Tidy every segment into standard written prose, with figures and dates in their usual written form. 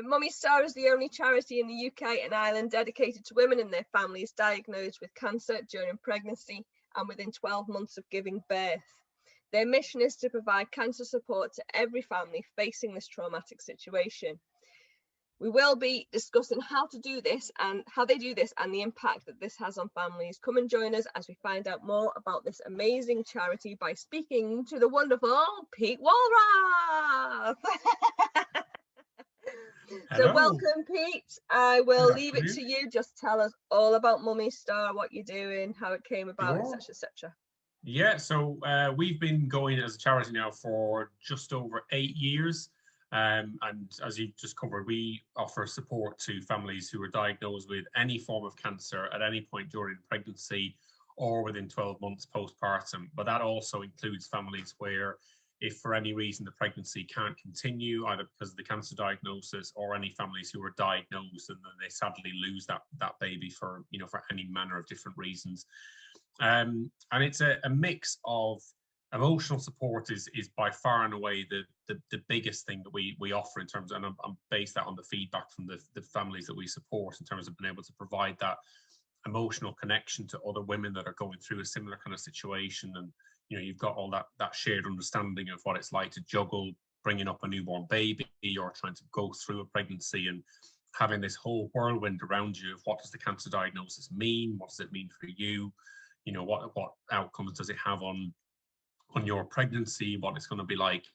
Mummy Star is the only charity in the UK and Ireland dedicated to women and their families diagnosed with cancer during pregnancy and within 12 months of giving birth. Their mission is to provide cancer support to every family facing this traumatic situation. We will be discussing how to do this and how they do this and the impact that this has on families. Come and join us as we find out more about this amazing charity by speaking to the wonderful Pete Wallroth. So welcome, Pete. I will leave it to you. Just tell us all about Mummy Star, what you're doing, how it came about, etc., etc. Yeah, so we've been going as a charity now for just over 8 years. And as you just covered, we offer support to families who are diagnosed with any form of cancer at any point during pregnancy or within 12 months postpartum. But that also includes families where, if for any reason the pregnancy can't continue, either because of the cancer diagnosis, or any families who are diagnosed and then they sadly lose that baby for any manner of different reasons. And it's a mix of emotional support is by far and away the biggest thing that we offer in terms of, and I'm based that on the feedback from the families that we support in terms of being able to provide that emotional connection to other women that are going through a similar kind of situation. And you've got all that shared understanding of what it's like to juggle bringing up a newborn baby or trying to go through a pregnancy and having this whole whirlwind around you of what does the cancer diagnosis mean, what does it mean for you, what outcomes does it have on your pregnancy, what it's going to be like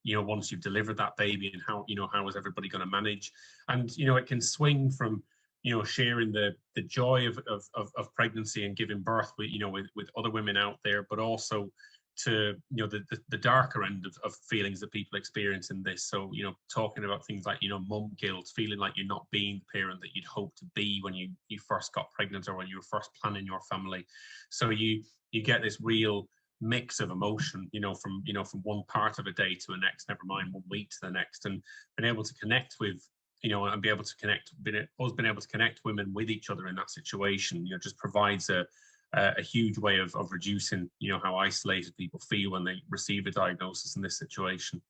once you've delivered that baby, and how is everybody going to manage. And it can swing from sharing the joy of pregnancy and giving birth with other women out there, but also to the darker end of feelings that people experience in this. So talking about things like mum guilt, feeling like you're not being the parent that you'd hoped to be when you first got pregnant or when you were first planning your family. So you get this real mix of emotion from one part of a day to the next, never mind 1 week to the next, and being able to connect with and be able to connect, being able to connect women with each other in that situation, just provides a huge way of reducing, how isolated people feel when they receive a diagnosis in this situation.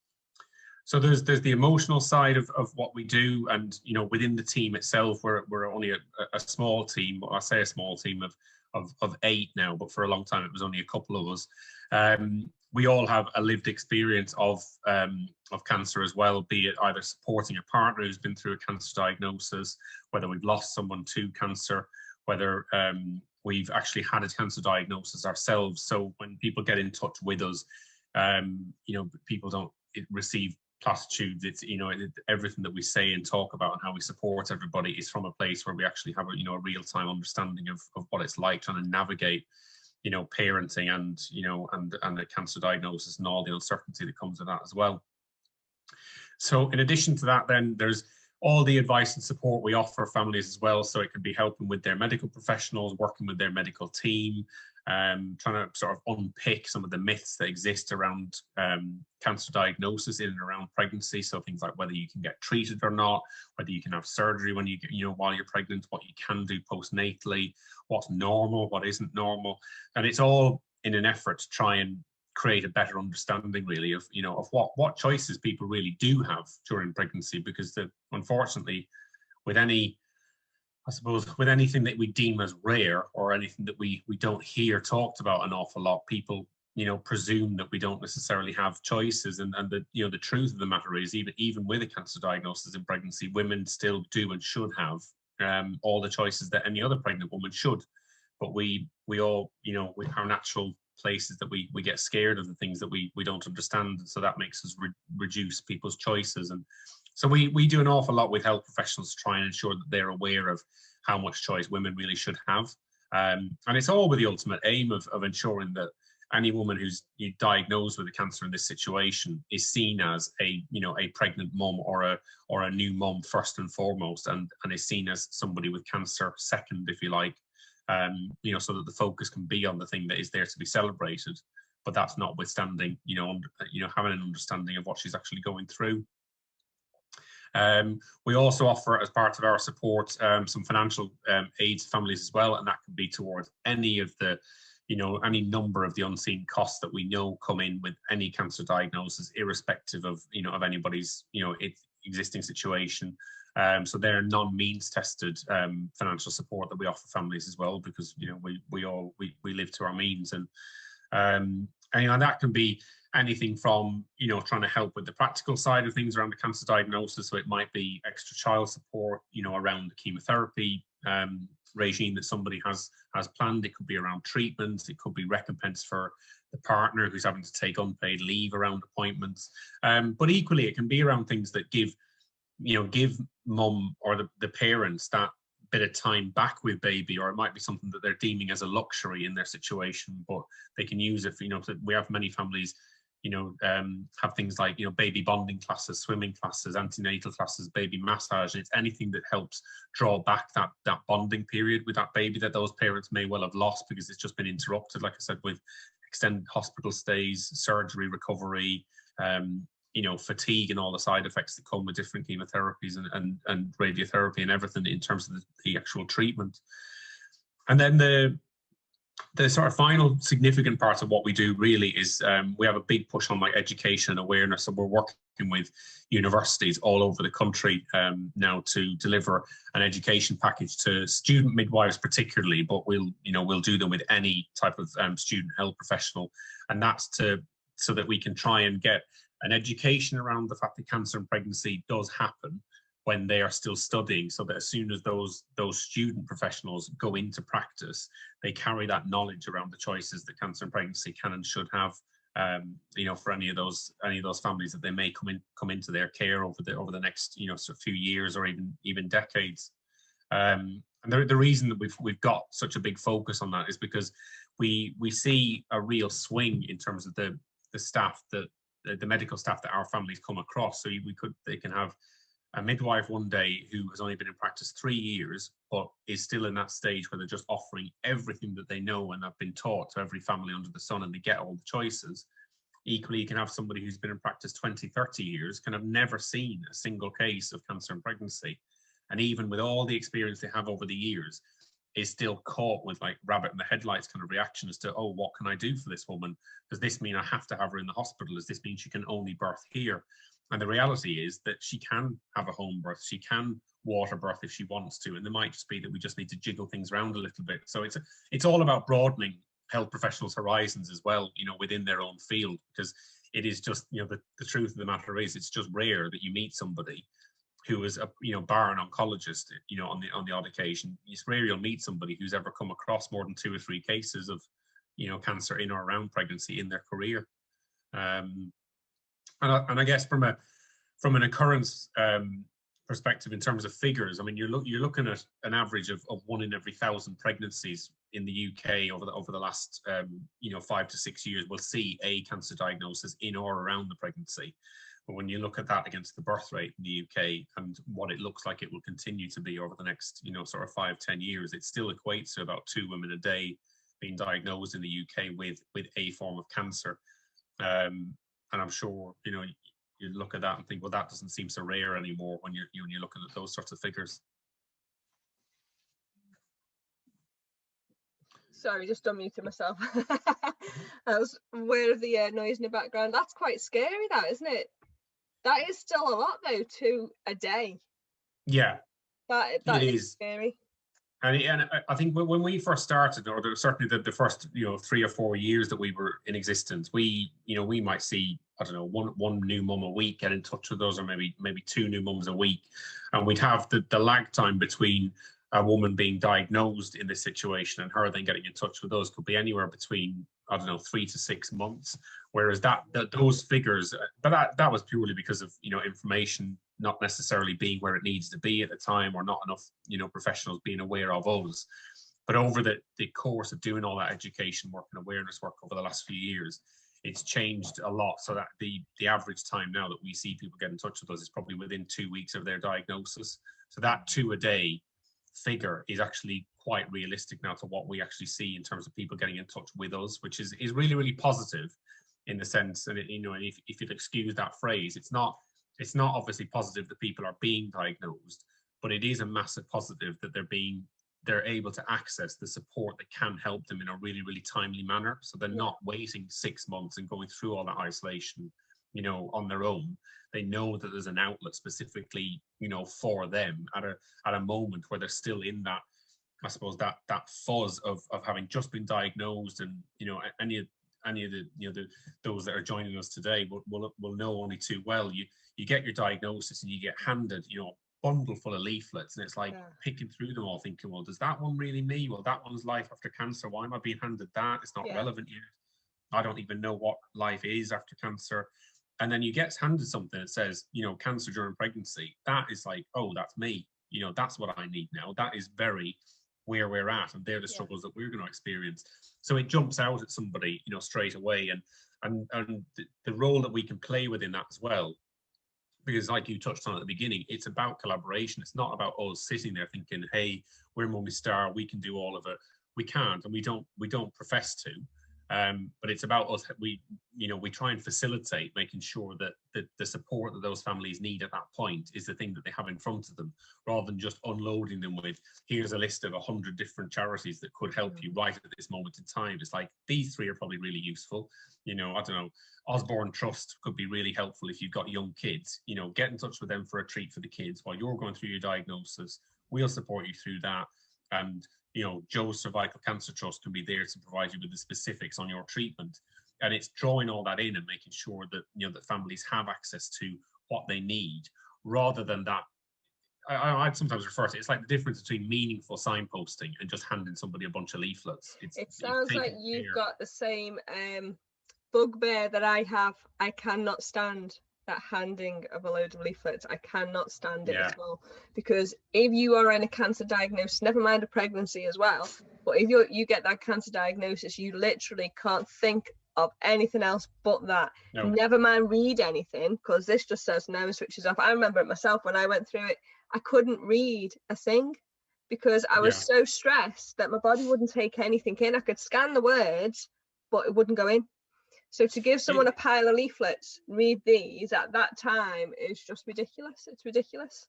So there's the emotional side of what we do, and within the team itself, we're only a small team. I say a small team of 8 now, but for a long time it was only a couple of us. We all have a lived experience of cancer as well, be it either supporting a partner who's been through a cancer diagnosis, whether we've lost someone to cancer, whether we've actually had a cancer diagnosis ourselves. So when people get in touch with us, people don't receive platitudes. It's everything that we say and talk about and how we support everybody is from a place where we actually have a real-time understanding of what it's like trying to navigate parenting and the cancer diagnosis and all the uncertainty that comes with that as well. So in addition to that, then there's all the advice and support we offer families as well. So it can be helping with their medical professionals, working with their medical team, trying to sort of unpick some of the myths that exist around cancer diagnosis in and around pregnancy. So things like whether you can get treated or not, whether you can have surgery when you get, while you're pregnant, what you can do postnatally, what's normal, what isn't normal. And it's all in an effort to try and create a better understanding really of what choices people really do have during pregnancy, because unfortunately with anything that we deem as rare or anything that we don't hear talked about an awful lot, people presume that we don't necessarily have choices, and the truth of the matter is even with a cancer diagnosis in pregnancy, women still do and should have all the choices that any other pregnant woman should. But we all our natural places that we get scared of the things that we don't understand, and so that makes us reduce people's choices. And so we do an awful lot with health professionals to try and ensure that they're aware of how much choice women really should have, and it's all with the ultimate aim of ensuring that any woman who's diagnosed with a cancer in this situation is seen as a pregnant mum or a new mum first and foremost, and is seen as somebody with cancer second, if you like. So that the focus can be on the thing that is there to be celebrated, but that's notwithstanding, having an understanding of what she's actually going through. We also offer, as part of our support, some financial aid to families as well, and that can be towards any of the, any number of the unseen costs that we know come in with any cancer diagnosis, irrespective of, of anybody's, existing situation. So they're non-means tested financial support that we offer families as well, because we live to our means, and that can be anything from trying to help with the practical side of things around the cancer diagnosis. So it might be extra child support around the chemotherapy regime that somebody has planned. It could be around treatment. It could be recompense for the partner who's having to take unpaid leave around appointments. But equally, it can be around things that give mum or the parents that bit of time back with baby, or it might be something that they're deeming as a luxury in their situation, but they can use it for, we have many families, have things like, baby bonding classes, swimming classes, antenatal classes, baby massage. And it's anything that helps draw back that bonding period with that baby that those parents may well have lost because it's just been interrupted, like I said, with extended hospital stays, surgery, recovery, fatigue and all the side effects that come with different chemotherapies and radiotherapy and everything in terms of the actual treatment. And then the sort of final significant part of what we do really is we have a big push on education and awareness. So we're working with universities all over the country now to deliver an education package to student midwives particularly, but we'll do them with any type of student health professional. And that's so that we can try and get an education around the fact that cancer and pregnancy does happen when they are still studying, so that as soon as those student professionals go into practice, they carry that knowledge around the choices that cancer and pregnancy can and should have, for any of those families that they may come into their care over the next sort of few years or even decades. And the reason that we've got such a big focus on that is because we see a real swing in terms of the staff that the medical staff that our families come across. So they can have a midwife one day who has only been in practice 3 years, but is still in that stage where they're just offering everything that they know and have been taught to every family under the sun, and they get all the choices. Equally, you can have somebody who's been in practice 20, 30 years, can have never seen a single case of cancer and pregnancy. And even with all the experience they have over the years, is still caught with rabbit in the headlights kind of reaction as to, oh, what can I do for this woman? Does this mean I have to have her in the hospital? Does this mean she can only birth here? And the reality is that she can have a home birth. She can water birth if she wants to. And it might just be that we just need to jiggle things around a little bit. So it's all about broadening health professionals' horizons as well, within their own field, because it is just, the truth of the matter is it's just rare that you meet somebody who is a bar an oncologist, on the odd occasion. It's rare you'll meet somebody who's ever come across more than 2 or 3 cases of cancer in or around pregnancy in their career. And I guess from an occurrence perspective in terms of figures, I mean, you're looking at an average of 1 in every 1,000 pregnancies in the UK over the last 5 to 6 years will see a cancer diagnosis in or around the pregnancy. But when you look at that against the birth rate in the UK and what it looks like it will continue to be over the next sort of 5-10 years, it still equates to about 2 women a day being diagnosed in the UK with a form of cancer. And I'm sure, you look at that and think, well, that doesn't seem so rare anymore when you're looking at those sorts of figures. Sorry, just unmuted myself. I was aware of the noise in the background. That's quite scary, that, isn't it? That is still a lot, though, 2 a day. Yeah, that is scary. And I think when we first started, or certainly the first 3 or 4 years that we were in existence, we might see, I don't know, one new mum a week get in touch with us, or maybe 2 new mums a week, and we'd have the lag time between a woman being diagnosed in this situation and her then getting in touch with us could be anywhere between, I don't know, 3 to 6 months. Whereas those figures, but that was purely because of information not necessarily being where it needs to be at the time, or not enough professionals being aware of us. But over the course of doing all that education work and awareness work over the last few years, it's changed a lot, so that the average time now that we see people get in touch with us is probably within 2 weeks of their diagnosis. So that 2 a day figure is actually quite realistic now to what we actually see in terms of people getting in touch with us, which is really, really positive in the sense, and if you'd excuse that phrase, it's not obviously positive that people are being diagnosed, but it is a massive positive that they're able to access the support that can help them in a really, really timely manner. So they're not waiting 6 months and going through all that isolation on their own. They know that there's an outlet specifically, for them at a moment where they're still in that, I suppose, that fuzz of having just been diagnosed. And any of the those that are joining us today will know only too well. You get your diagnosis and you get handed a bundle full of leaflets, and it's like picking through them all, thinking, well, does that one really me? Well, that one's life after cancer. Why am I being handed that? It's not relevant yet. I don't even know what life is after cancer. And then you get handed something that says, cancer during pregnancy. That is like, oh, that's me. That's what I need now. That is very where we're at, and they're the struggles that we're going to experience. So it jumps out at somebody, straight away, and the role that we can play within that as well. Because like you touched on at the beginning, it's about collaboration. It's not about us sitting there thinking, hey, we're Mummy Star, we can do all of it. We can't, and we don't profess to. But it's about us. We try and facilitate making sure that the support that those families need at that point is the thing that they have in front of them, rather than just unloading them with, here's a list of 100 different charities that could help you right at this moment in time. It's like, these 3 are probably really useful. I don't know, Osborne Trust could be really helpful if you've got young kids. Get in touch with them for a treat for the kids while you're going through your diagnosis. We'll support you through that. And Joe's Cervical Cancer Trust can be there to provide you with the specifics on your treatment. And it's drawing all that in and making sure that that families have access to what they need, rather than that. I'd sometimes refer to it, it's like the difference between meaningful signposting and just handing somebody a bunch of leaflets. It sounds like you've got the same bugbear that I have. I cannot stand that handing of a load of leaflets. I cannot stand it at all, because if you are in a cancer diagnosis, never mind a pregnancy as well, but if you get that cancer diagnosis, you literally can't think of anything else but that. Never mind read anything, because this just says no and switches off. I remember it myself when I went through it. I couldn't read a thing because I was so stressed that my body wouldn't take anything in. I could scan the words, but it wouldn't go in. So to give someone a pile of leaflets, read these at that time is just ridiculous. It's ridiculous.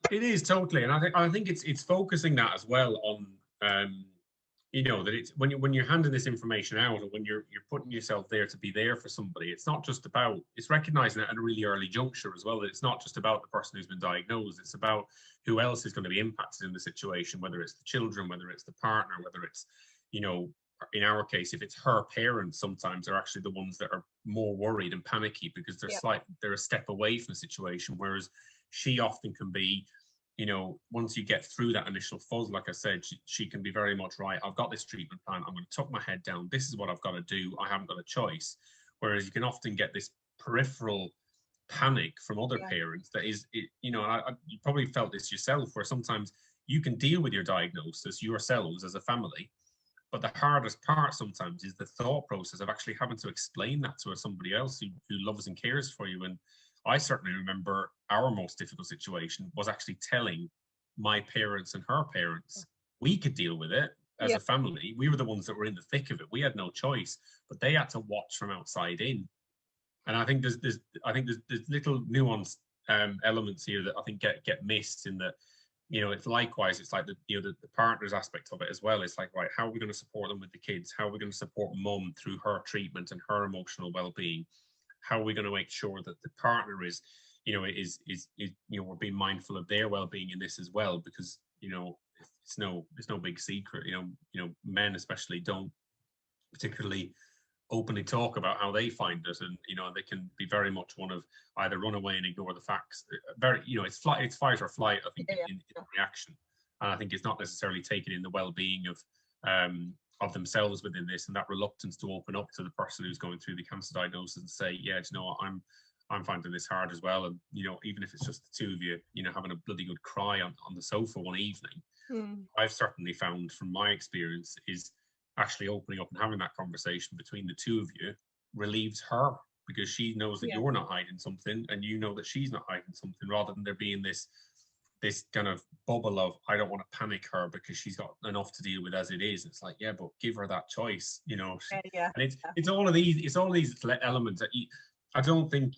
It is, totally. And I think it's focusing that as well on, that it's when you're handing this information out, or when you're putting yourself there to be there for somebody, it's not just about, it's recognizing it at a really early juncture as well, that it's not just about the person who's been diagnosed, it's about who else is going to be impacted in the situation, whether it's the children, whether it's the partner, whether it's, in our case, if it's her parents, sometimes they're actually the ones that are more worried and panicky because they're a step away from the situation, whereas she often can be, once you get through that initial fuzz, like I said, she can be very much, right, I've got this treatment plan, I'm going to tuck my head down, this is what I've got to do, I haven't got a choice. Whereas you can often get this peripheral panic from other parents that is, you probably felt this yourself, where sometimes you can deal with your diagnosis yourselves as a family, but the hardest part sometimes is the thought process of actually having to explain that to somebody else who loves and cares for you. And I certainly remember our most difficult situation was actually telling my parents and her parents we could deal with it as a family. We were the ones that were in the thick of it. We had no choice, but they had to watch from outside in. And I think there's little nuanced elements here that I think get missed in that. It's likewise, it's like the partner's aspect of it as well. It's like, right, how are we going to support them with the kids? How are we going to support mum through her treatment and her emotional well-being? How are we going to make sure that the partner is we're being mindful of their well-being in this as well? Because it's no big secret. Men especially don't particularly openly talk about how they find it, and they can be very much one of either run away and ignore the facts. It's fight or flight, I think, in reaction. And I think it's not necessarily taking in the well-being of themselves within this, and that reluctance to open up to the person who's going through the cancer diagnosis and say, yeah, do you know what, I'm finding this hard as well. And even if it's just the two of you, having a bloody good cry on the sofa one evening, I've certainly found from my experience is actually opening up and having that conversation between the two of you relieves her, because she knows that you're not hiding something and you know that she's not hiding something, rather than there being this kind of bubble of, I don't want to panic her because she's got enough to deal with as it is. It's like, yeah, but give her that choice, And it's all of these elements that I don't think,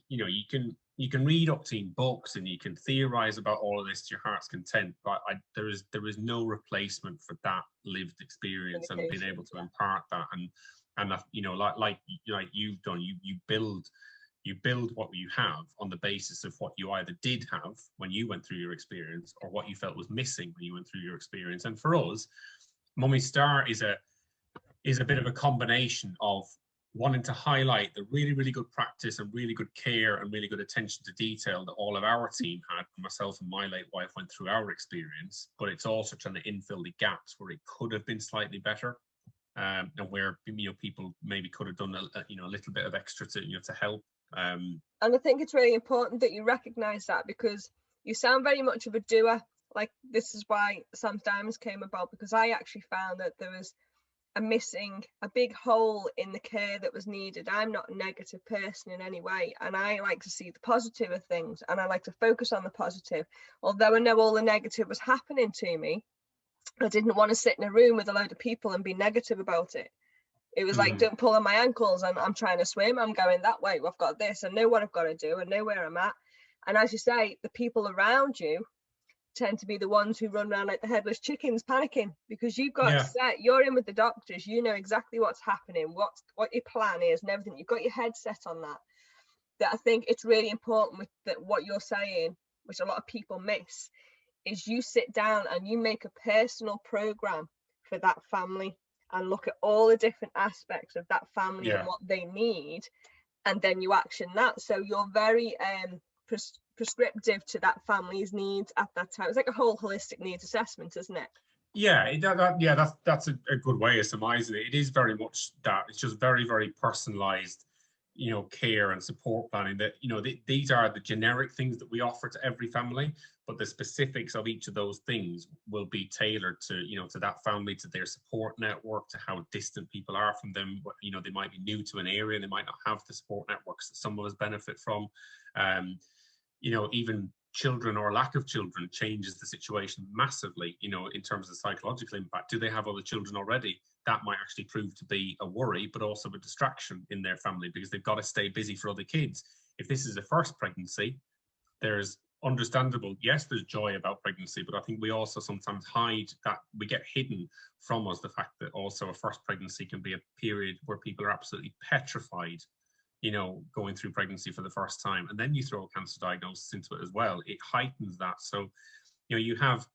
you can read up-teen books and you can theorize about all of this to your heart's content, but there is no replacement for that lived experience and being able to impart that, and that, like you've done, you build You build what you have on the basis of what you either did have when you went through your experience, or what you felt was missing when you went through your experience. And for us, Mummy Star is a bit of a combination of wanting to highlight the really, really good practice and really good care and really good attention to detail that all of our team had, myself and my late wife went through our experience, but it's also trying to infill the gaps where it could have been slightly better, and where, you know, people maybe could have done a little bit of extra to, to help. And I think it's really important that you recognize that, because you sound very much of a doer. Like, this is why Sam's Diamonds came about, because I actually found that there was a big hole in the care that was needed. I'm not a negative person in any way, and I like to see the positive of things, and I like to focus on the positive. Although I know all the negative was happening to me, I didn't want to sit in a room with a load of people and be negative about it. It was like, don't pull on my ankles, and I'm trying to swim, I'm going that way, I've got this, I know what I've got to do, I know where I'm at. And as you say, the people around you tend to be the ones who run around like the headless chickens panicking, because you've got set, you're in with the doctors, you know exactly what's happening, what your plan is and everything. You've got your head set on that. That I think it's really important with that, what you're saying, which a lot of people miss, is you sit down and you make a personal program for that family and look at all the different aspects of that family and what they need, and then you action that. So you're very prescriptive to that family's needs at that time. It's like a whole holistic needs assessment, isn't it? That's a good way of surmising it. It is very much that. It's just very, very personalized, care and support planning. That, these are the generic things that we offer to every family, but the specifics of each of those things will be tailored to, to that family, to their support network, to how distant people are from them. They might be new to an area, they might not have the support networks that some of us benefit from. Even children or lack of children changes the situation massively, in terms of psychological impact. Do they have other children already? That might actually prove to be a worry, but also a distraction in their family, because they've got to stay busy for other kids. If this is a first pregnancy, there's understandable, yes, there's joy about pregnancy, but I think we also sometimes hide that. We get hidden from us the fact that also a first pregnancy can be a period where people are absolutely petrified, going through pregnancy for the first time, and then you throw a cancer diagnosis into it as well. It heightens that. So, you have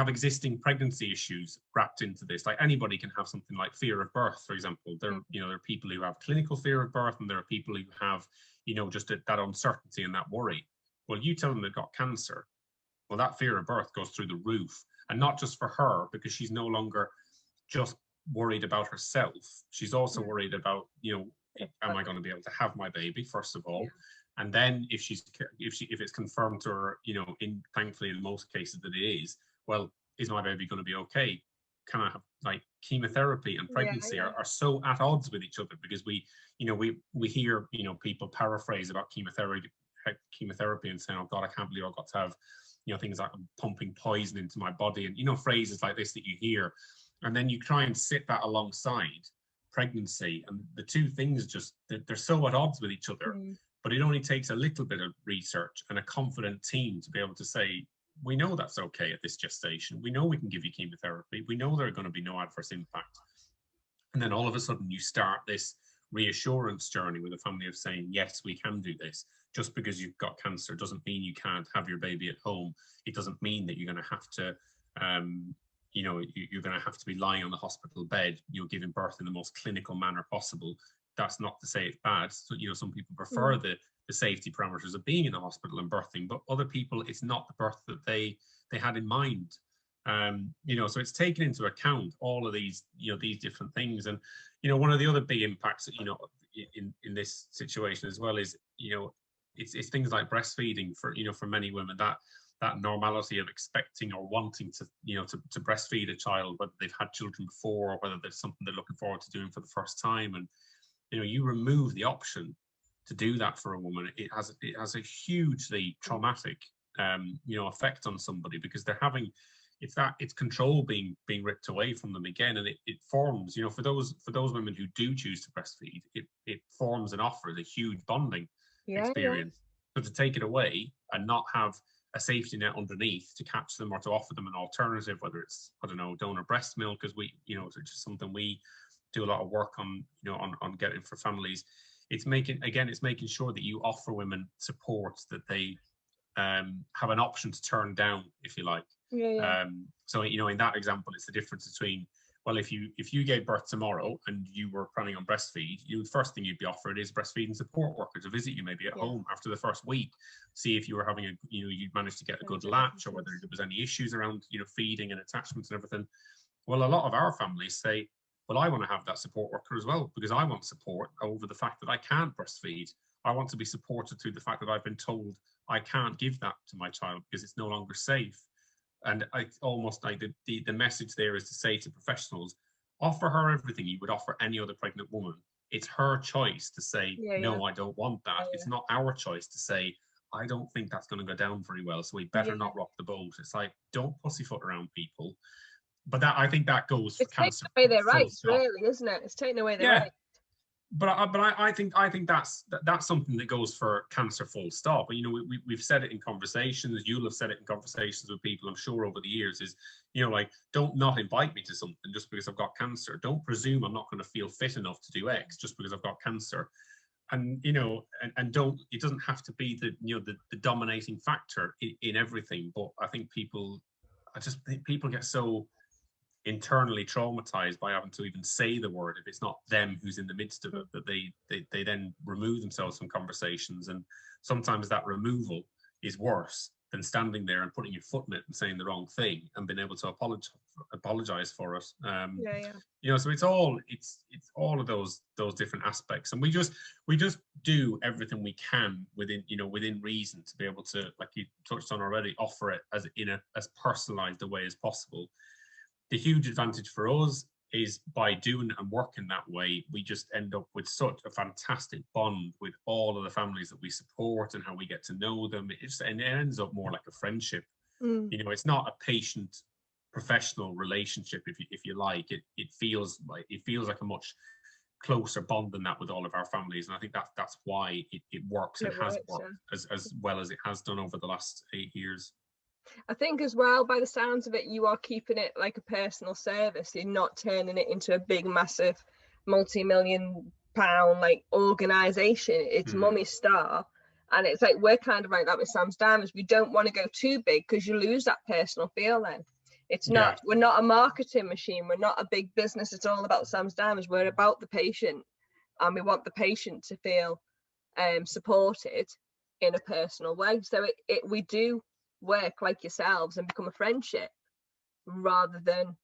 existing pregnancy issues wrapped into this. Like, anybody can have something like fear of birth, for example. There are people who have clinical fear of birth, and there are people who have, just that uncertainty and that worry. Well, you tell them they've got cancer, well, that fear of birth goes through the roof. And not just for her, because she's no longer just worried about herself. She's also worried about, am I going to be able to have my baby, first of all? And then if it's confirmed to her, thankfully in most cases that it is, well, is my baby going to be okay? Can I have, like, chemotherapy and pregnancy are so at odds with each other, because we hear, people paraphrase about chemotherapy and saying, oh God, I can't believe I've got to have, things like pumping poison into my body, and, phrases like this that you hear. And then you try and sit that alongside pregnancy, and the two things they're so at odds with each other. But it only takes a little bit of research and a confident team to be able to say, we know that's okay at this gestation. We know we can give you chemotherapy. We know there are going to be no adverse impact. And then all of a sudden you start this reassurance journey with a family of saying, yes, we can do this. Just because you've got cancer doesn't mean you can't have your baby at home. It doesn't mean that you're going to have to, you're going to have to be lying on the hospital bed, giving birth in the most clinical manner possible. That's not to say it's bad. So, some people prefer the safety parameters of being in the hospital and birthing, but other people, it's not the birth that they had in mind. So it's taken into account all of these, these different things. And, one of the other big impacts, in this situation as well is, it's things like breastfeeding for many women, that normality of expecting or wanting to, to breastfeed a child, whether they've had children before or whether there's something they're looking forward to doing for the first time. And, you remove the option to do that for a woman, it has a hugely traumatic, effect on somebody, because they're having, it's control being ripped away from them again. And it forms, for those women who do choose to breastfeed, it forms and offers a huge bonding experience. But to take it away and not have a safety net underneath to catch them or to offer them an alternative, whether it's, I don't know, donor breast milk, because we, it's just something we do a lot of work on, on getting for families. it's making sure that you offer women support that they have an option to turn down, if you like. So, you know, in that example, it's the difference between, well, if you gave birth tomorrow and you were planning on breastfeed, the first thing you'd be offered is breastfeeding support worker to visit you maybe at home after the first week, see if you were having you'd managed to get a good latch, or whether there was any issues around, feeding and attachments and everything. Well, a lot of our families say, well, I want to have that support worker as well, because I want support over the fact that I can't breastfeed. I want to be supported through the fact that I've been told I can't give that to my child because it's no longer safe. And I almost like the message there is to say to professionals, offer her everything you would offer any other pregnant woman. It's her choice to say, no, I don't want that. It's not our choice to say, I don't think that's going to go down very well, so we better not rock the boat. It's like, don't pussyfoot around people. But I think that goes for cancer. It's taking away their rights, really, isn't it? It's taking away their rights. But I think that's something that goes for cancer full stop. And, we've said it in conversations. You'll have said it in conversations with people, I'm sure, over the years, is, like, don't not invite me to something just because I've got cancer. Don't presume I'm not going to feel fit enough to do X just because I've got cancer. And, and don't, it doesn't have to be the dominating factor in everything. But I think people get so internally traumatized by having to even say the word if it's not them who's in the midst of it, that they then remove themselves from conversations. And sometimes that removal is worse than standing there and putting your foot in it and saying the wrong thing and being able to apologize for it. So it's all of those different aspects, and we just do everything we can within reason to be able to, like you touched on already, offer it as personalized a way as possible. The huge advantage for us is by doing and working that way, we just end up with such a fantastic bond with all of the families that we support and how we get to know them. And it ends up more like a friendship. It's not a patient professional relationship, if you like. It feels like a much closer bond than that with all of our families, and I think that's why it works and has worked as well as it has done over the last 8 years. I think as well, by the sounds of it, you are keeping it like a personal service. You're not turning it into a big, massive, multi-million-pound like organisation. It's Mummy Star, and it's like we're kind of like that with Sam's Diamonds. We don't want to go too big because you lose that personal feel. Then it's not. We're not a marketing machine. We're not a big business. It's all about Sam's Diamonds. We're about the patient, and we want the patient to feel supported in a personal way. So we do work like yourselves and become a friendship rather than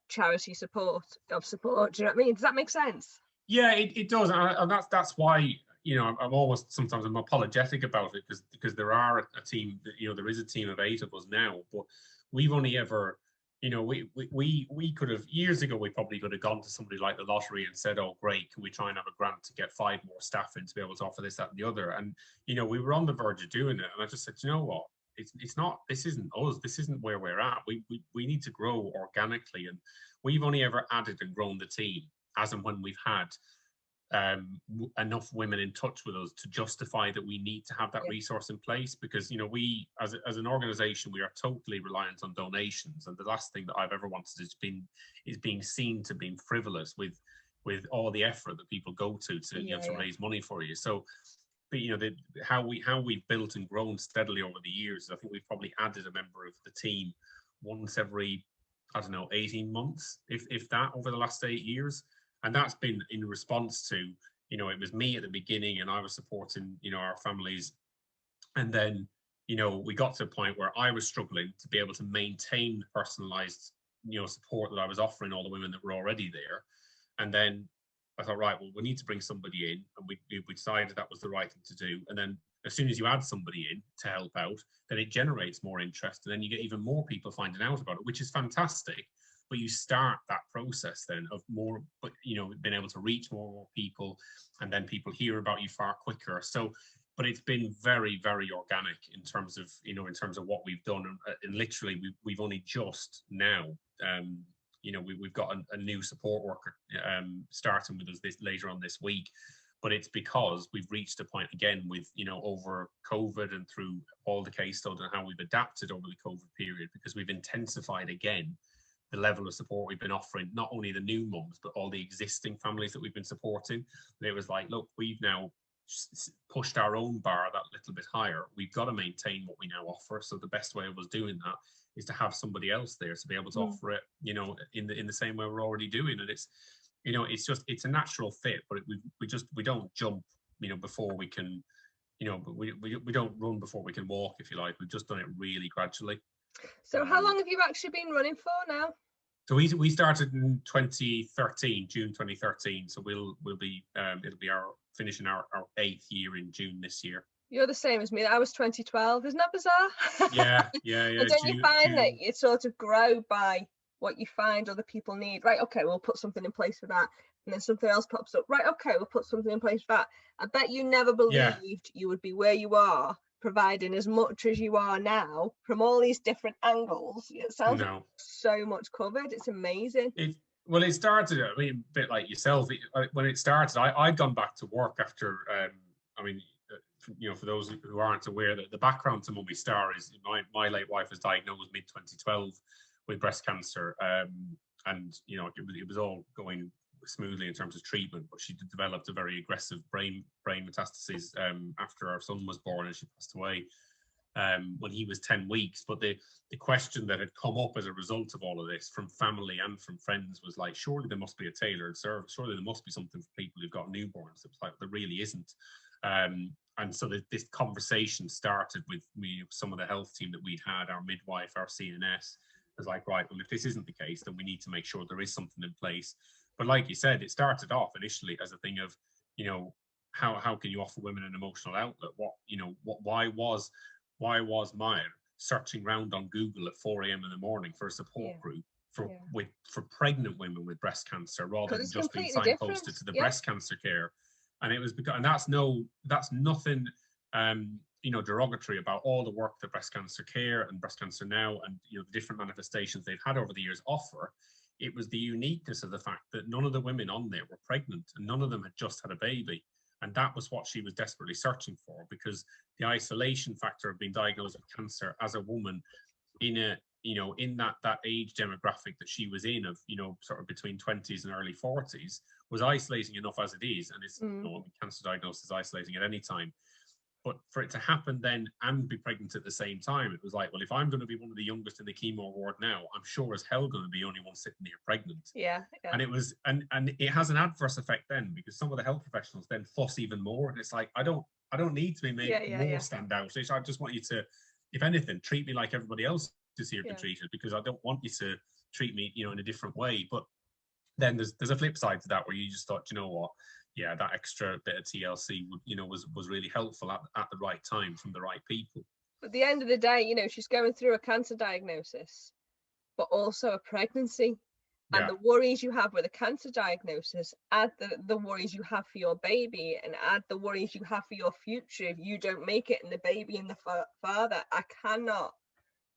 charity support. Do you know what I mean? Does that make sense? Yeah, it does, and that's why I'm almost sometimes I'm apologetic about it because there are a team, there is a team of 8 of us now, but we've only ever we could have years ago, we probably could have gone to somebody like the lottery and said, oh great, can we try and have a grant to get 5 more staff in to be able to offer this, that and the other, and we were on the verge of doing it, and I just said, you know what, it's not, this isn't us, this isn't where we're at. We need to grow organically, and we've only ever added and grown the team as and when we've had enough women in touch with us to justify that we need to have that resource in place, because we as an organization, we are totally reliant on donations, and the last thing that I've ever wanted is being seen to being frivolous with all the effort that people go to raise money for you. So but how we've built and grown steadily over the years, I think we've probably added a member of the team once every, I don't know, 18 months, if that, over the last 8 years. And that's been in response to, it was me at the beginning and I was supporting, our families. And then, we got to a point where I was struggling to be able to maintain the personalized, support that I was offering all the women that were already there. And then I thought, right, well, we need to bring somebody in, and we decided that was the right thing to do. And then as soon as you add somebody in to help out, then it generates more interest, and then you get even more people finding out about it, which is fantastic. But you start that process then of more, but being able to reach more people, and then people hear about you far quicker. So, but it's been very, very organic in terms of what we've done, and literally we've only just now. We've got a new support worker starting with us later on this week, but it's because we've reached a point again with, over COVID and through all the case studies and how we've adapted over the COVID period, because we've intensified again the level of support we've been offering, not only the new mums, but all the existing families that we've been supporting. And it was like, look, we've now pushed our own bar that little bit higher. We've got to maintain what we now offer. So the best way of us doing that is to have somebody else there to be able to offer it, you know, in the same way we're already doing. And it's, you know, it's a natural fit, but we don't jump, you know, before we can, you know, but we don't run before we can walk, if you like. We've just done it really gradually. So how long have you actually been running for now? So we started in 2013, June 2013. So we'll be it'll be our finishing our 8th year in June this year. You're the same as me. I was 2012. Isn't that bizarre? Yeah. And don't you find that you sort of grow by what you find other people need? Right, okay, we'll put something in place for that. And then something else pops up. Right, okay, we'll put something in place for that. I bet you never believed you would be where you are, providing as much as you are now from all these different angles. It sounds like so much covered. It's amazing. Well, it started, I mean, a bit like yourself. When it started, I'd gone back to work after, I mean, you know, for those who aren't aware, that the background to Mummy Star is my late wife was diagnosed mid-2012 with breast cancer. And, you know, it was all going smoothly in terms of treatment, but she developed a very aggressive brain metastases after our son was born, and she passed away when he was 10 weeks. But the question that had come up as a result of all of this from family and from friends was like, surely there must be a tailored service, surely there must be something for people who've got newborns. It was like, there really isn't. And so this conversation started with some of the health team that we'd had, our midwife, our CNS. It was like, right, well, if this isn't the case, then we need to make sure there is something in place. But like you said, it started off initially as a thing of, you know, how can you offer women an emotional outlet? Why was Maya searching around on Google at 4 a.m. in the morning for a support group for pregnant women with breast cancer, rather than just being signposted to the breast cancer care? And it was because, and that's nothing, you know, derogatory about all the work that breast cancer care and breast cancer now and, you know, the different manifestations they've had over the years offer. It was the uniqueness of the fact that none of the women on there were pregnant and none of them had just had a baby. And that was what she was desperately searching for, because the isolation factor of being diagnosed with cancer as a woman in a, you know, in that age demographic that she was in, of, you know, sort of between 20s and early 40s, was isolating enough as it is. And it's, you know, cancer diagnosis is isolating at any time. But for it to happen then and be pregnant at the same time, it was like, well, if I'm going to be one of the youngest in the chemo ward now, I'm sure as hell going to be the only one sitting here pregnant. Yeah. And it was, and it has an adverse effect then, because some of the health professionals then fuss even more. And it's like, I don't need to be made more stand out. I just want you to, if anything, treat me like everybody else is here to be treated, because I don't want you to treat me, you know, in a different way. But then there's a flip side to that, where you just thought, you know what? Yeah, that extra bit of TLC would, you know, was really helpful at the right time from the right people. At the end of the day, you know, she's going through a cancer diagnosis, but also a pregnancy. And the worries you have with a cancer diagnosis, add the worries you have for your baby, and add the worries you have for your future if you don't make it, and the baby and the father. I cannot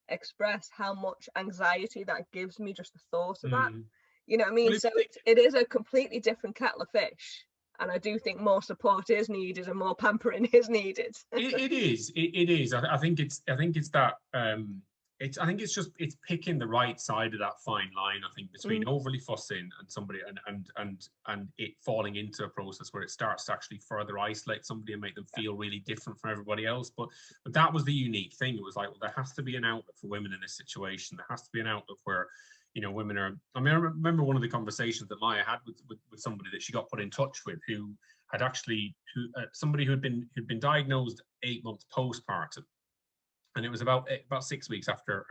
express how much anxiety that gives me, just the thought of that. You know what I mean? Well, so it is a completely different kettle of fish. And I do think more support is needed and more pampering is needed. It is. I think it's that. I think it's picking the right side of that fine line. I think between overly fussing and somebody and it falling into a process where it starts to actually further isolate somebody and make them feel really different from everybody else. But that was the unique thing. It was like, well, there has to be an outlet for women in this situation. There has to be an outlet where, you know, women are. I mean, I remember one of the conversations that Maya had with somebody that she got put in touch with, who had actually somebody who'd been diagnosed 8 months postpartum, and it was about 6 weeks after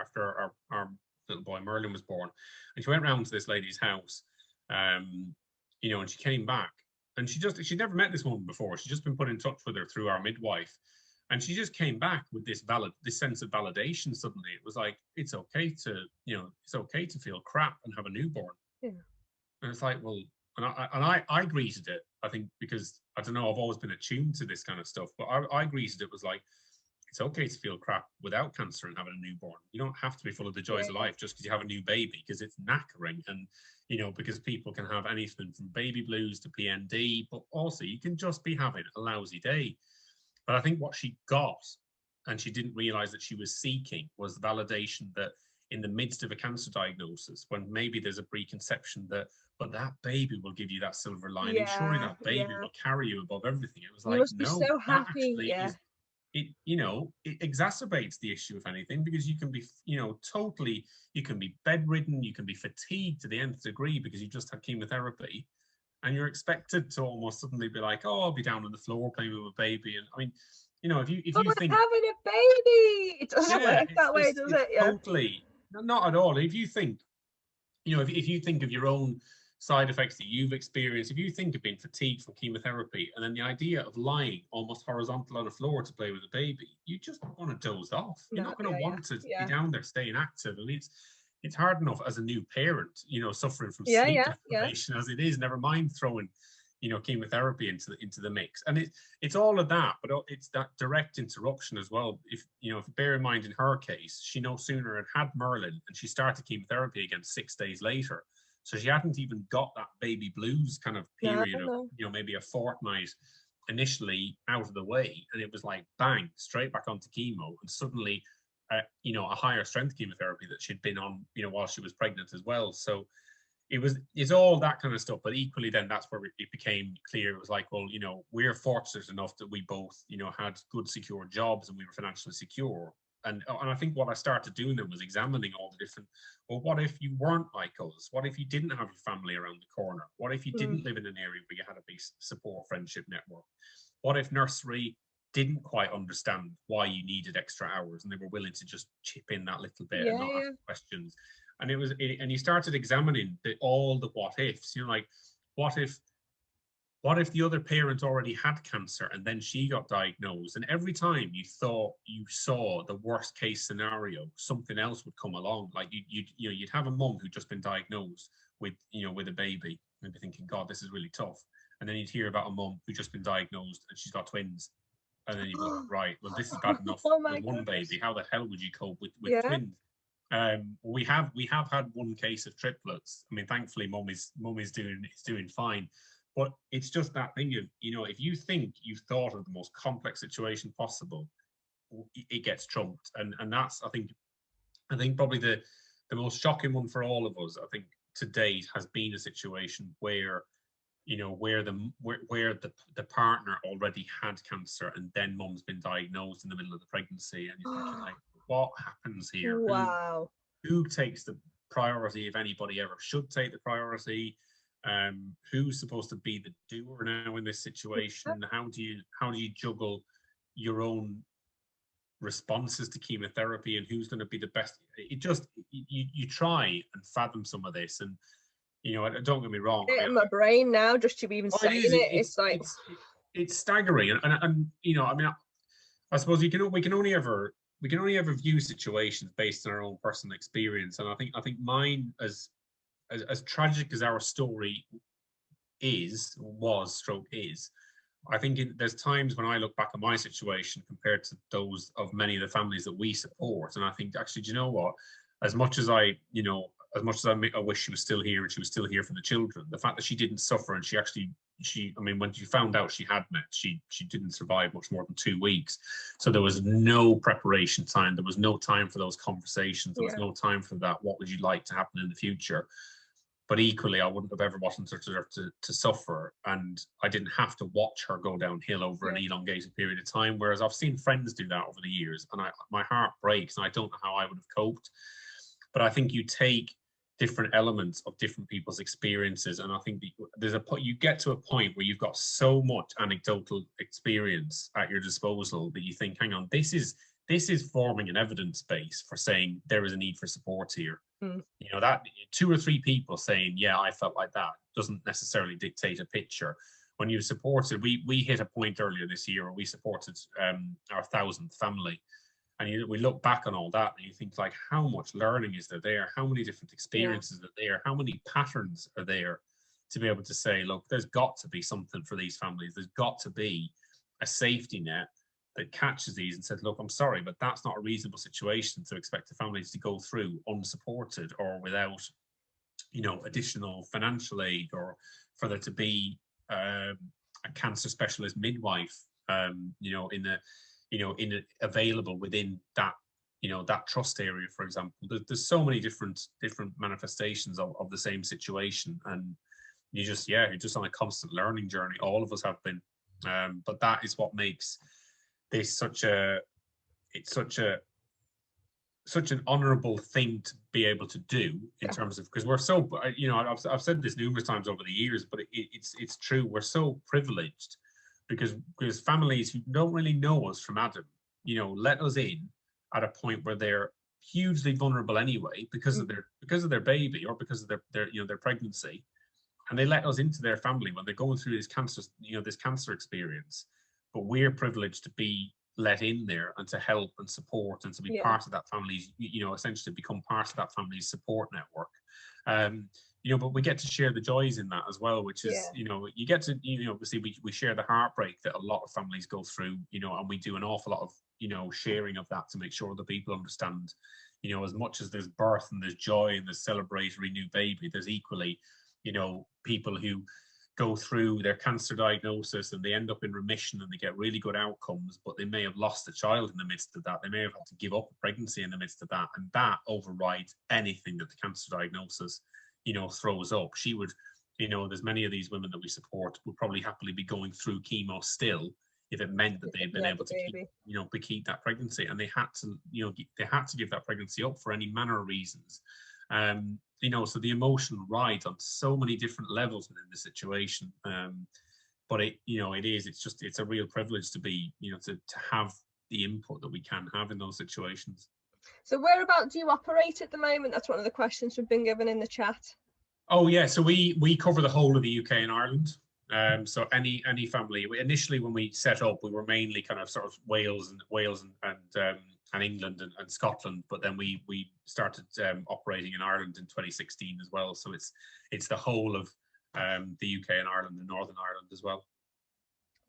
our little boy Merlin was born, and she went round to this lady's house, you know, and she came back, and she'd never met this woman before. She'd just been put in touch with her through our midwife. And she just came back with this sense of validation. Suddenly, it was like, it's okay to feel crap and have a newborn. Yeah. And it's like, well, and I greeted it. I think because I don't know, I've always been attuned to this kind of stuff, but I greeted it was like, it's okay to feel crap without cancer and having a newborn. You don't have to be full of the joys of life just because you have a new baby, because it's knackering, and you know, because people can have anything from baby blues to PND, but also you can just be having a lousy day. But I think what she got, and she didn't realize that she was seeking, was the validation that in the midst of a cancer diagnosis, when maybe there's a preconception that, but that baby will give you that silver lining. Surely Yeah, that baby yeah. will carry you above everything. It was You like, must be no, so that happy. actually Yeah. is, it, you know, it exacerbates the issue, if anything, because you can be, you know, totally, you can be bedridden, you can be fatigued to the nth degree because you just had chemotherapy, and you're expected to almost suddenly be like, oh, I'll be down on the floor playing with a baby. And I mean, you know, if Oh, you I'm think, having a baby. It doesn't yeah, work that way, does it's it? Yeah. totally not at all. If you think, you know, if you think of your own side effects that you've experienced, if you think of being fatigued from chemotherapy, and then the idea of lying almost horizontal on the floor to play with a baby, you just want to doze off. You're No, not going yeah, to yeah, want to be yeah. down there staying active. I mean, it's hard enough as a new parent, you know, suffering from Yeah, sleep yeah, yeah. deprivation as it is. Never mind throwing, you know, chemotherapy into the mix, and it's all of that, but it's that direct interruption as well. If you know, if bear in mind in her case, she no sooner had Merlin, and she started chemotherapy again 6 days later. So she hadn't even got that baby blues kind of No, period of, no. you know, maybe a fortnight initially out of the way, and it was like bang, straight back onto chemo, and suddenly, you know, a higher strength chemotherapy that she'd been on, you know, while she was pregnant as well. So it's all that kind of stuff. But equally, then that's where it became clear. It was like, well, you know, we're fortunate enough that we both, you know, had good secure jobs and we were financially secure. And I think what I started doing then was examining all the different, well, what if you weren't like us? What if you didn't have your family around the corner? What if you Mm. didn't live in an area where you had a big support friendship network? What if nursery didn't quite understand why you needed extra hours and they were willing to just chip in that little bit and Yeah, not ask yeah. questions? And and you started examining all the what ifs, you know, like what if the other parent already had cancer and then she got diagnosed, and every time you thought you saw the worst case scenario, something else would come along. Like you know, you'd have a mum who'd just been diagnosed with, you know, with a baby, and be thinking, God, this is really tough. And then you'd hear about a mum who'd just been diagnosed and she's got twins, and then you'd be like, right, well, this is bad enough Oh with my one goodness. baby. How the hell would you cope with Yeah. twins? We have had one case of triplets. I mean, thankfully, mum is doing fine, but it's just that thing of, you know, if you think you've thought of the most complex situation possible, it gets trumped, and that's I think probably the most shocking one for all of us. I think to date has been a situation where, you know, where the partner already had cancer and then mum's been diagnosed in the middle of the pregnancy, and you're thinking like, what happens here? Wow. Who takes the priority, if anybody ever should take the priority? Who's supposed to be the doer now in this situation? How do you juggle your own responses to chemotherapy, and who's going to be the best? It just you try and fathom some of this, and you know, don't get me wrong. I Get mean, in my brain now, just to be even oh, it saying is. it. It's like, It's staggering, and you know, I mean, I suppose we can only ever view situations based on our own personal experience, and I think mine, as tragic as our story stroke is, I think there's times when I look back at my situation compared to those of many of the families that we support, and I think actually, do you know what? As much as I, you know, as much as I wish she was still here and she was still here for the children, the fact that she didn't suffer and I mean, when she found out she had met, she didn't survive much more than 2 weeks. So there was no preparation time. There was no time for those conversations. There was yeah, no time for that. What would you like to happen in the future? But equally, I wouldn't have ever wanted her to suffer, and I didn't have to watch her go downhill over an yeah, elongated period of time. Whereas I've seen friends do that over the years, and my heart breaks, and I don't know how I would have coped. But I think you take different elements of different people's experiences, and I think you get to a point where you've got so much anecdotal experience at your disposal that you think, hang on, this is forming an evidence base for saying there is a need for support here. mm, You know, that 2 or 3 people saying, yeah, I felt like that, doesn't necessarily dictate a picture. When you supported, we hit a point earlier this year where we supported our 1,000th family, and we look back on all that and you think, like, how much learning is there? How many different yeah, experiences are there? How many patterns are there to be able to say, look, there's got to be something for these families. There's got to be a safety net that catches these and said, look, I'm sorry, but that's not a reasonable situation to expect the families to go through unsupported or without, you know, additional financial aid, or for there to be a cancer specialist midwife, you know, available within that that trust area, for example. There's so many different manifestations of the same situation, and you're just on a constant learning journey. All of us have been, but that is what makes this such an honorable thing to be able to do in terms of, because we're so, I've said this numerous times over the years, but it's true. We're so privileged because families who don't really know us from Adam, let us in at a point where they're hugely vulnerable anyway because of their baby or because of their pregnancy, and they let us into their family when they're going through this cancer experience. But we're privileged to be let in there and to help and support and to be part of that family's, essentially become part of that family's support network. But we get to share the joys in that as well, which is, you get to, obviously we share the heartbreak that a lot of families go through, and we do an awful lot of, sharing of that to make sure that people understand, as much as there's birth and there's joy and there's celebratory new baby, there's equally, people who go through their cancer diagnosis and they end up in remission and they get really good outcomes, but they may have lost a child in the midst of that. They may have had to give up a pregnancy in the midst of that, and that overrides anything that the cancer diagnosis, throws up. She would, there's many of these women that we support would probably happily be going through chemo still if it meant that they'd been able to keep that pregnancy, and they had to, give that pregnancy up for any manner of reasons. So the emotional ride on so many different levels within the situation. But it's a real privilege to be, to have the input that we can have in those situations. So whereabout do you operate at the moment? That's one of the questions we've been given in the chat. Oh yeah, so we cover the whole of the UK and Ireland. So any family, initially when we set up, we were mainly kind of sort of Wales and England and Scotland, but then we started operating in Ireland in 2016 as well. So it's the whole of the UK and Ireland and Northern Ireland as well.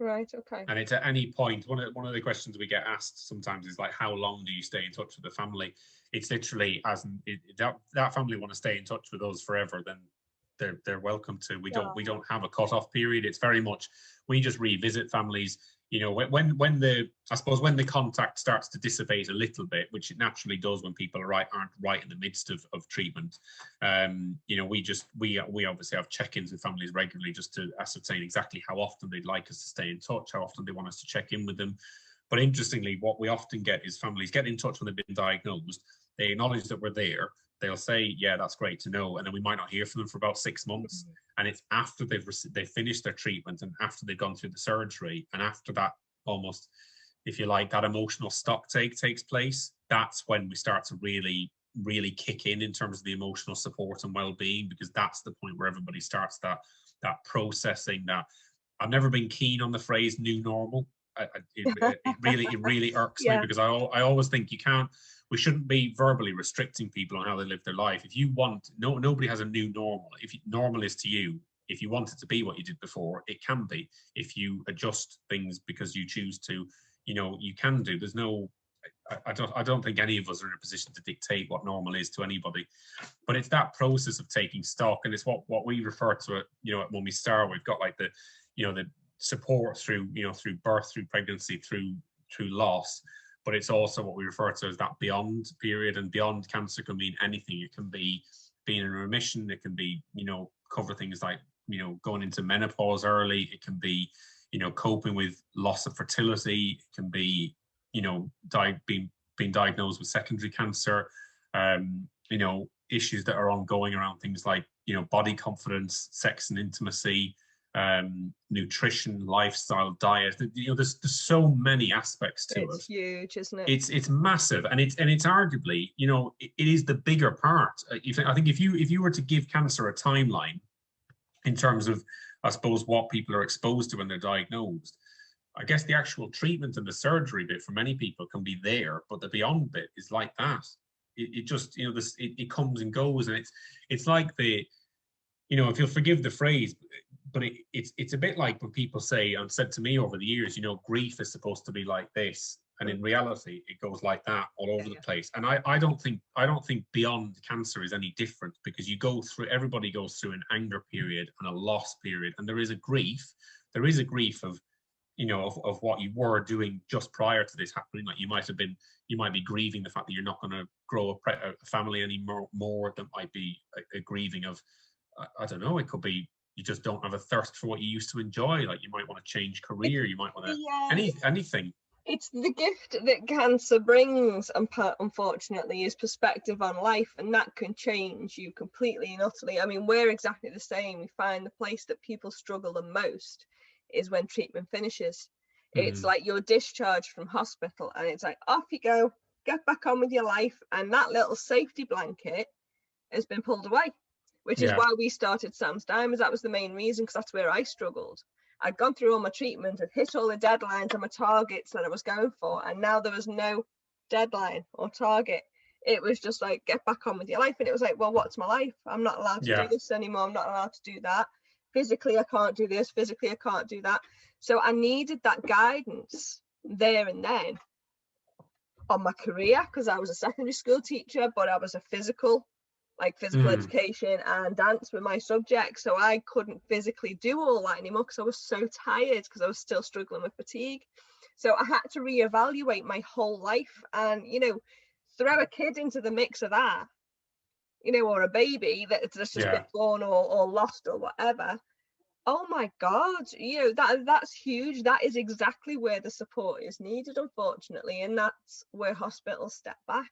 Right. Okay. And it's at any point, one of the questions we get asked sometimes is like, how long do you stay in touch with the family? It's literally that family want to stay in touch with us forever, then they're welcome to. We don't have a cutoff period. It's very much, we just revisit families. When the contact starts to dissipate a little bit, which it naturally does when people aren't right in the midst of treatment. We obviously have check-ins with families regularly just to ascertain exactly how often they'd like us to stay in touch, how often they want us to check in with them. But interestingly, what we often get is families get in touch when they've been diagnosed. They acknowledge that we're there. They'll say, yeah, that's great to know. And then we might not hear from them for about 6 months. And it's after they've finished their treatment and after they've gone through the surgery and after that, almost, if you like, that emotional stock takes place, that's when we start to really, really kick in terms of the emotional support and well-being, because that's the point where everybody starts that processing. That I've never been keen on the phrase new normal. It really irks me, because I always think we shouldn't be verbally restricting people on how they live their life. If you want, nobody has a new normal. If normal is to you, if you want it to be what you did before, it can be. If you adjust things because you choose to, you can do. There's no, I don't think any of us are in a position to dictate what normal is to anybody. But it's that process of taking stock, and it's what we refer to it. When we start, we've got like the support through birth, through pregnancy, through loss. But it's also what we refer to as that beyond period, and beyond cancer can mean anything. It can be being in remission. It can be, cover things like, going into menopause early. It can be, coping with loss of fertility. It can be, being diagnosed with secondary cancer. Issues that are ongoing around things like, body confidence, sex and intimacy, nutrition, lifestyle, diet. There's so many aspects to it. It's huge, isn't it? It's massive, and it's arguably, it is the bigger part. I think if you were to give cancer a timeline in terms of, I suppose, what people are exposed to when they're diagnosed, I guess the actual treatment and the surgery bit for many people can be there, but the beyond bit is like that. It just, it comes and goes, and it's like if you'll forgive the phrase, but it's a bit like when people say, and said to me over the years, grief is supposed to be like this, and in reality it goes like that all over the place. And I don't think beyond cancer is any different, because everybody goes through an anger period and a loss period, and there is a grief of of what you were doing just prior to this happening. Like you might have been be grieving the fact that you're not going to grow a family anymore. That might be a grieving of, I don't know, it could be you just don't have a thirst for what you used to enjoy. Like you might want to change career, you might want to anything. It's the gift that cancer brings, and unfortunately, is perspective on life, and that can change you completely and utterly. I mean, we're exactly the same. We find the place that people struggle the most is when treatment finishes. It's like you're discharged from hospital, and it's like, off you go, get back on with your life, and that little safety blanket has been pulled away, which is why we started Sam's Diamonds. That was the main reason, because that's where I struggled. I'd gone through all my treatment, I'd hit all the deadlines and my targets that I was going for, and now there was no deadline or target. It was just like, get back on with your life. And it was like, well, what's my life? I'm not allowed to do this anymore. I'm not allowed to do that. Physically, I can't do this. Physically, I can't do that. So I needed that guidance there and then on my career, because I was a secondary school teacher, but I was a physical education and dance were my subjects, so I couldn't physically do all that anymore because I was so tired, because I was still struggling with fatigue. So I had to reevaluate my whole life, and throw a kid into the mix of that, or a baby that's just been born or lost or whatever. Oh my God, that's huge. That is exactly where the support is needed, unfortunately, and that's where hospitals step back.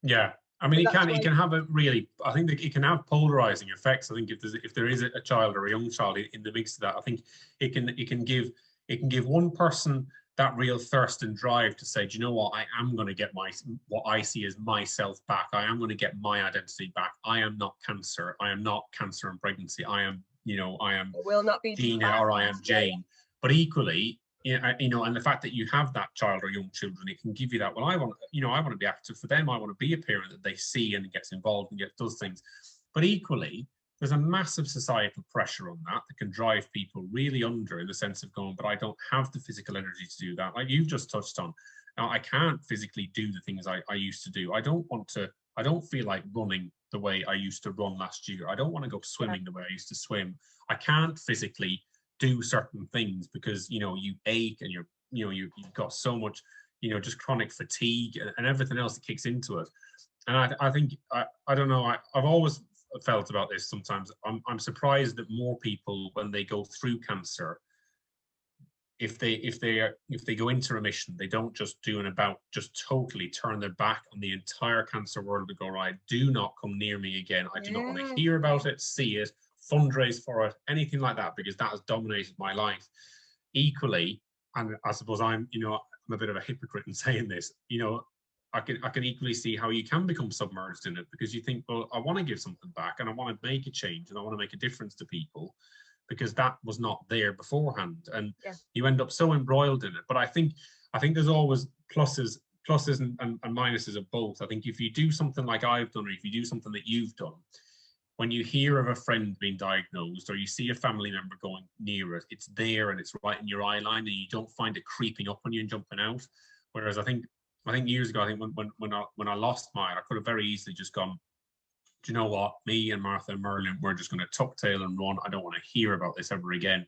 Yeah. I mean, it can have a really, I think that it can have polarizing effects. I think if there is a child or a young child in the mix of that, I think it can give one person that real thirst and drive to say, do you know what, I am going to get what I see as myself back. I am going to get my identity back. I am not cancer. I am not cancer and pregnancy. I am will not be Dina, or I am Jane. But equally, and the fact that you have that child or young children, it can give you that. Well, I want to be active for them. I want to be a parent that they see and gets involved and does things. But equally, there's a massive societal pressure on that can drive people really under, in the sense of going, but I don't have the physical energy to do that. Like you've just touched on. Now, I can't physically do the things I used to do. I don't feel like running the way I used to run last year. I don't want to go swimming the way I used to swim. I can't physically do certain things because you ache and you've got so much just chronic fatigue and everything else that kicks into it. And I think I don't know, I've always felt about this sometimes. I'm surprised that more people, when they go through cancer, if they go into remission, they don't just just totally turn their back on the entire cancer world and go, right, do not come near me again. I do not want to hear about it, see it, fundraise for it, anything like that, because that has dominated my life. Equally, and I suppose I'm a bit of a hypocrite in saying this, I can equally see how you can become submerged in it, because you think, well, I want to give something back and I want to make a change and I want to make a difference to people, because that was not there beforehand, and you end up so embroiled in it. But I think there's always pluses and minuses of both. I think if you do something like I've done, or if you do something that you've done, when you hear of a friend being diagnosed or you see a family member going near it, it's there and it's right in your eye line, and you don't find it creeping up on you and jumping out. Whereas I think years ago, I think when I lost mine, I could have very easily just gone, do you know what, me and Martha and Merlin, we're just going to tuck tail and run. I don't want to hear about this ever again.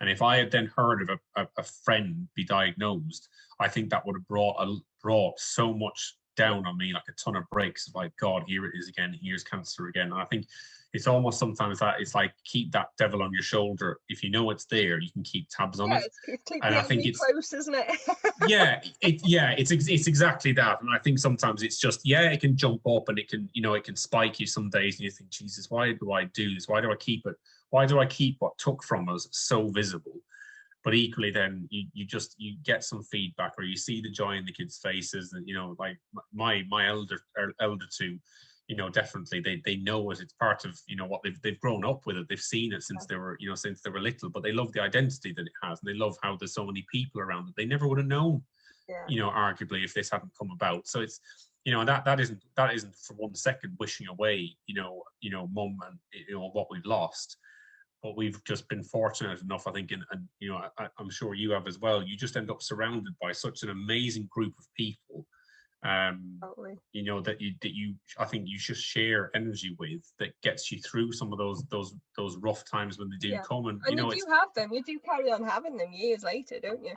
And if I had then heard of a friend be diagnosed, I think that would have brought so much down on me, like a ton of bricks. Like, God, here it is again. Here's cancer again. And I think it's almost sometimes that it's like, keep that devil on your shoulder. If you know it's there, you can keep tabs on it. And I think it's close, isn't it? It's exactly that. And I think sometimes it's just, it can jump up and it can spike you some days, and you think, Jesus, why do I do this? Why do I keep it? Why do I keep what took from us so visible? But equally, then you get some feedback, or you see the joy in the kids' faces, and like my elder two, definitely they know it. It's part of what they've grown up with it. They've seen it since they were little, but they love the identity that it has, and they love how there's so many people around that they never would have known, arguably, if this hadn't come about. So it's that isn't for 1 second wishing away mum and what we've lost. But we've just been fortunate enough, I think, and I'm sure you have as well. You just end up surrounded by such an amazing group of people, that you I think you just share energy with, that gets you through some of those rough times when they do come. And you do have them. You do carry on having them years later, don't you?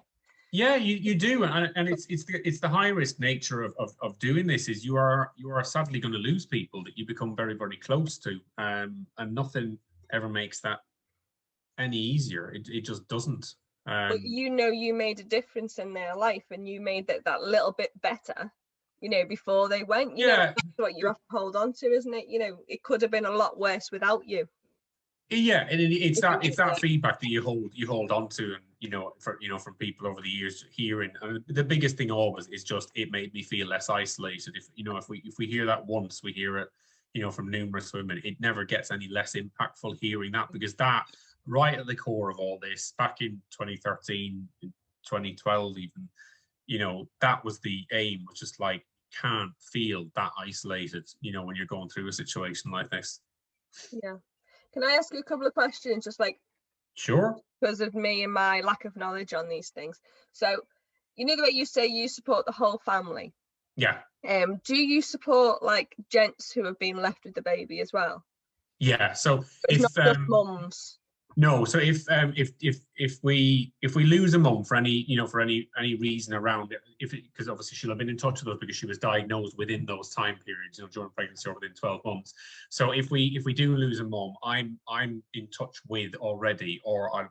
Yeah, you do, and it's the high risk nature of doing this. Is you are sadly going to lose people that you become very very close to, and nothing ever makes that any easier. It just doesn't. But you know, you made a difference in their life, and you made that little bit better, you know, before they went. You know, Yeah, that's what you have to hold on to, isn't it? You know, it could have been a lot worse without you. yeah, and it's If you that weren't there. feedback that you hold on to, and from people over the years hearing. And the biggest thing always is just it made me feel less isolated. If we hear that once, we hear it, from numerous women. It never gets any less impactful hearing that, because that right at the core of all this, back in 2013, in 2012 even, that was the aim, was just like, can't feel that isolated, when you're going through a situation like this. Yeah. Can I ask you a couple of questions, just like Sure. because of me and my lack of knowledge on these things? So, you know the way you say you support the whole family. Yeah. Do you support like gents who have been left with the baby as well? Yeah. So It's not if just mums. no, so if we lose a mum for any reason around it, because obviously she'll have been in touch with us because she was diagnosed within those time periods, during pregnancy or within 12 months. So if we do lose a mum, I'm in touch with already, or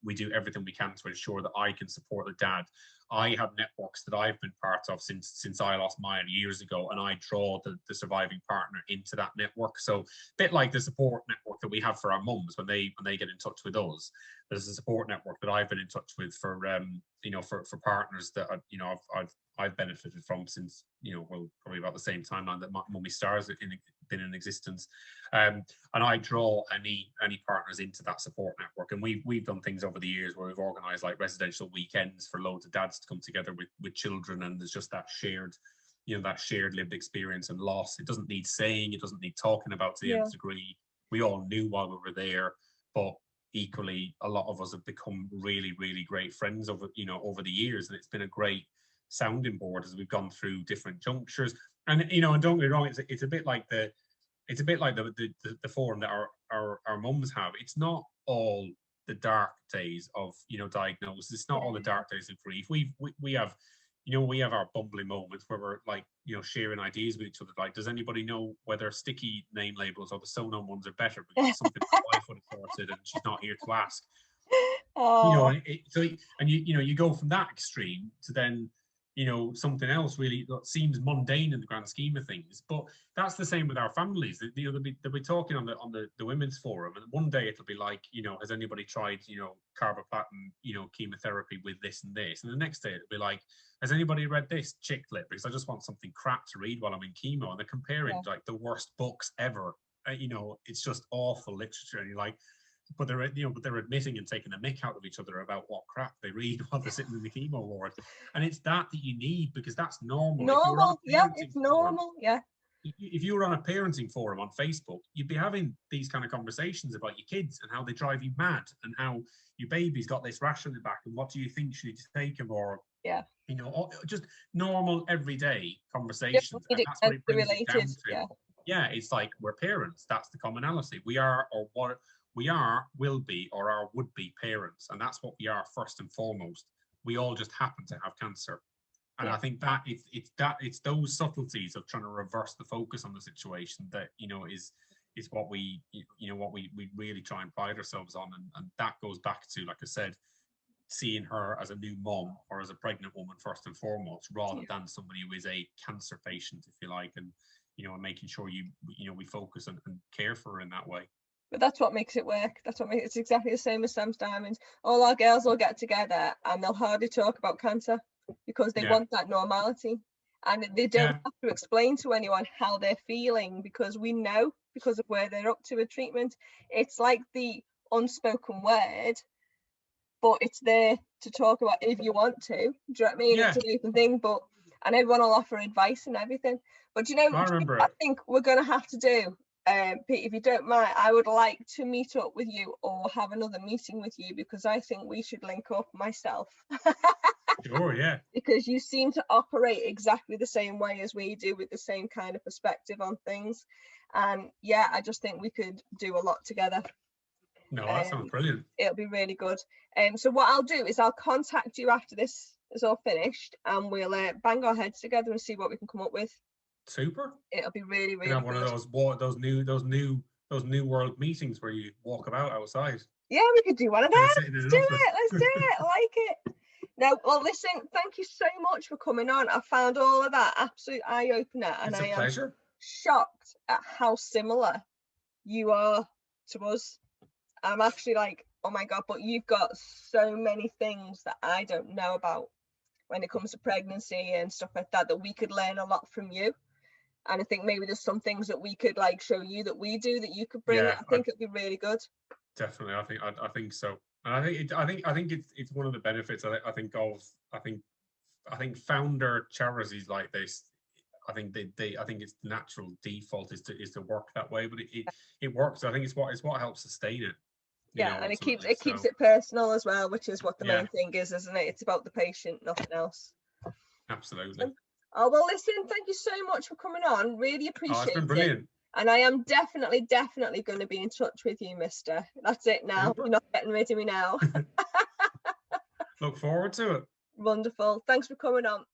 we do everything we can to ensure that I can support the dad. I have networks that I've been part of since I lost mine years ago, and I draw the surviving partner into that network. So a bit like the support network that we have for our mums when they get in touch with us. There's a support network that I've been in touch with for for partners that I've benefited from since probably about the same timeline that Mummy Stars been in existence, and I draw any partners into that support network. And we've done things over the years where we've organised like residential weekends for loads of dads to come together with children, and there's just that shared lived experience and loss. It doesn't need saying, it doesn't need talking about to the nth degree. We all knew while we were there, but equally, a lot of us have become really, really great friends over the years, and it's been a great sounding board as we've gone through different junctures. And and don't get me wrong, it's a bit like the forum that our mums have. It's not all the dark days of diagnosis. It's not all the dark days of grief. We have we have our bumbling moments where we're like, sharing ideas with each other. Like, does anybody know whether sticky name labels or the sewn-on ones are better? Because it's something my wife would have sorted, and she's not here to ask. Oh. And you go from that extreme to then, something else really that seems mundane in the grand scheme of things. But that's the same with our families. They'll be talking on the women's forum, and one day it'll be like, has anybody tried, carboplatin, chemotherapy with this and this? And the next day it'll be like, has anybody read this chick lit? Because I just want something crap to read while I'm in chemo. And they're comparing like the worst books ever. It's just awful literature. And you're like, but they're admitting and taking the mick out of each other about what crap they read while they're sitting in the chemo ward. And it's that you need, because that's normal. Normal, yeah, it's normal, yeah. If you were on a parenting forum on Facebook, you'd be having these kind of conversations about your kids and how they drive you mad, and how your baby's got this rash on the back, and what do you think you need to take him, or just normal everyday conversations. And that's what it brings it down to. Yeah, it's like, we're parents. That's the commonality. We are, or what we are, will be, or are would be parents, and that's what we are first and foremost. We all just happen to have cancer. And I think that it's those subtleties of trying to reverse the focus on the situation that is what we really try and pride ourselves on, and that goes back to, like I said, seeing her as a new mom or as a pregnant woman first and foremost, rather than somebody who is a cancer patient, if you like, and making sure we focus and care for her in that way. But that's what makes it work. It's exactly the same as Sam's Diamonds. All our girls will get together and they'll hardly talk about cancer, because they want that normality, and they don't have to explain to anyone how they're feeling, because we know, because of where they're up to with treatment. It's like the unspoken word, but it's there to talk about if you want to. Do you know what I mean? It's an open thing, and everyone will offer advice and everything. But I think we're going to have to do, Pete, if you don't mind, I would like to meet up with you or have another meeting with you, because I think we should link up myself. Sure, yeah. Because you seem to operate exactly the same way as we do, with the same kind of perspective on things. And I just think we could do a lot together. No, that sounds brilliant. It'll be really good. So what I'll do is I'll contact you after this is all finished, and we'll bang our heads together and see what we can come up with. Super. It'll be really, really have good. One of those new world meetings where you walk about outside. Yeah, we could do one of those. Let's do it. I like it. Now, well, listen, thank you so much for coming on. I found all of that absolute eye-opener, and I am pleasure. Shocked at how similar you are to us. I'm actually like, oh my God, but you've got so many things that I don't know about when it comes to pregnancy and stuff like that, that we could learn a lot from you. And I think maybe there's some things that we could like show you that we do that you could bring. I think it'd be really good. Definitely, I think so. And I think it's one of the benefits I think founder charities like this, I think I think it's the natural default is to work that way, but it works. I think it's what helps sustain it. Yeah, and it keeps it personal as well, which is what the main thing is, isn't it? It's about the patient, nothing else. Absolutely. Oh, well, listen, thank you so much for coming on. Really appreciate it. It's been brilliant. And I am definitely going to be in touch with you, mister. That's it now. Super. You're not getting rid of me now. Look forward to it. Wonderful. Thanks for coming on.